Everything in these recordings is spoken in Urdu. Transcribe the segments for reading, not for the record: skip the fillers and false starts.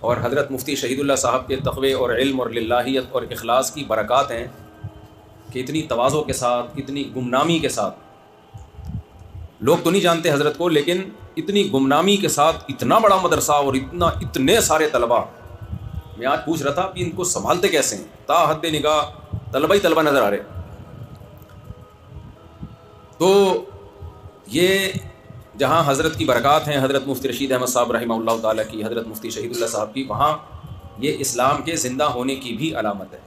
اور حضرت مفتی شہید اللہ صاحب کے تقوی اور علم اور للہیت اور اخلاص کی برکات ہیں کہ اتنی تواضع کے ساتھ، اتنی گمنامی کے ساتھ، لوگ تو نہیں جانتے حضرت کو، لیکن اتنی گمنامی کے ساتھ اتنا بڑا مدرسہ اور اتنے سارے طلباء، میں آج پوچھ رہا تھا کہ ان کو سنبھالتے کیسے ہیں، تا حد نگاہ طلبہ ہی طلبہ نظر آ رہے۔ تو یہ جہاں حضرت کی برکات ہیں، حضرت مفتی رشید احمد صاحب رحمہ اللہ تعالیٰ کی، حضرت مفتی شہید اللہ صاحب کی، وہاں یہ اسلام کے زندہ ہونے کی بھی علامت ہے۔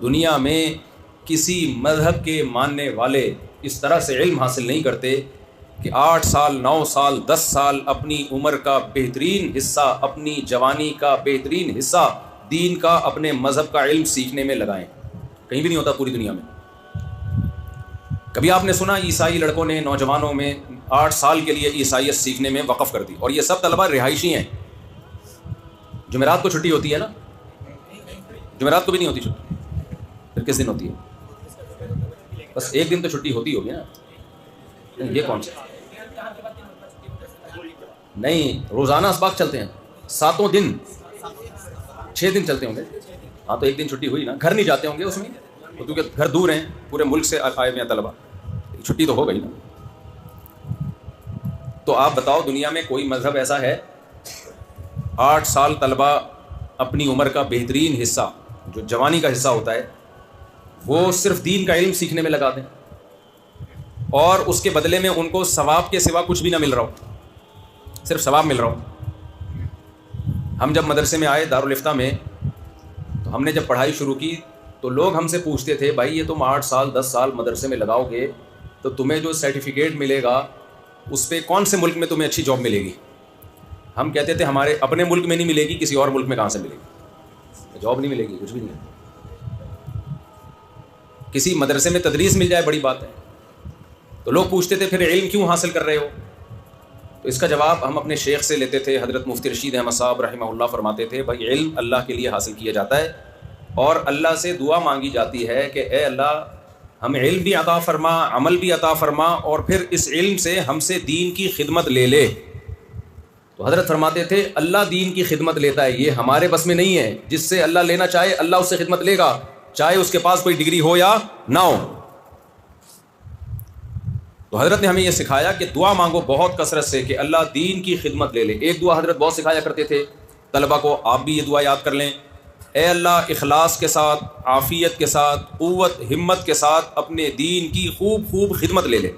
دنیا میں کسی مذہب کے ماننے والے اس طرح سے علم حاصل نہیں کرتے کہ 8 سال 9 سال 10 سال اپنی عمر کا بہترین حصہ، اپنی جوانی کا بہترین حصہ دین کا، اپنے مذہب کا علم سیکھنے میں لگائیں۔ کہیں بھی نہیں ہوتا پوری دنیا میں۔ کبھی آپ نے سنا عیسائی لڑکوں نے نوجوانوں میں 8 سال کے لیے عیسائیت سیکھنے میں وقف کر دی، اور یہ سب طلبہ رہائشی ہیں۔ جمعرات کو چھٹی ہوتی ہے نا؟ جمعرات کو بھی نہیں ہوتی چھٹی، پھر کس دن ہوتی ہے؟ بس ایک دن تو چھٹی ہوتی ہوگی نا۔ یہ کون سا؟ نہیں، روزانہ اسباق چلتے ہیں 7 دن، 6 دن چلتے ہوں گے۔ ہاں تو ایک دن چھٹی ہوئی نا، گھر نہیں جاتے ہوں گے اس میں، کیونکہ گھر دور ہیں، پورے ملک سے آئے ہوئے ہیں طلبہ، چھٹی تو ہو گئی نا۔ تو آپ بتاؤ دنیا میں کوئی مذہب ایسا ہے 8 سال طلبہ اپنی عمر کا بہترین حصہ، جو جوانی کا حصہ ہوتا ہے، وہ صرف دین کا علم سیکھنے میں لگا دیں، اور اس کے بدلے میں ان کو ثواب کے سوا کچھ بھی نہ مل رہا ہو، صرف ثواب مل رہا ہو۔ ہم جب مدرسے میں آئے دارالفتہ میں، تو ہم نے جب پڑھائی شروع کی تو لوگ ہم سے پوچھتے تھے، بھائی یہ تم 8 سال 10 سال مدرسے میں لگاؤ گے تو تمہیں جو سرٹیفکیٹ ملے گا اس پہ کون سے ملک میں تمہیں اچھی جاب ملے گی؟ ہم کہتے تھے ہمارے اپنے ملک میں نہیں ملے گی، کسی اور ملک میں کہاں سے ملے گی؟ جاب نہیں ملے گی، کچھ بھی نہیں۔ کسی مدرسے میں تدریس مل جائے بڑی بات ہے۔ تو لوگ پوچھتے تھے پھر علم کیوں حاصل کر رہے ہو؟ تو اس کا جواب ہم اپنے شیخ سے لیتے تھے، حضرت مفتی رشید احمد صاحب رحمہ اللہ فرماتے تھے، بھائی علم اللہ کے لیے حاصل کیا جاتا ہے، اور اللہ سے دعا مانگی جاتی ہے کہ اے اللہ ہمیں علم بھی عطا فرما، عمل بھی عطا فرما، اور پھر اس علم سے ہم سے دین کی خدمت لے لے۔ تو حضرت فرماتے تھے اللہ دین کی خدمت لیتا ہے، یہ ہمارے بس میں نہیں ہے، جس سے اللہ لینا چاہے اللہ اس سے خدمت لے گا، چاہے اس کے پاس کوئی ڈگری ہو یا نہ ہو۔ تو حضرت نے ہمیں یہ سکھایا کہ دعا مانگو بہت کثرت سے کہ اللہ دین کی خدمت لے لے۔ ایک دعا حضرت بہت سکھایا کرتے تھے طلبہ کو، آپ بھی یہ دعا یاد کر لیں، اے اللہ اخلاص کے ساتھ، عافیت کے ساتھ، قوت ہمت کے ساتھ اپنے دین کی خوب خوب خدمت لے لے۔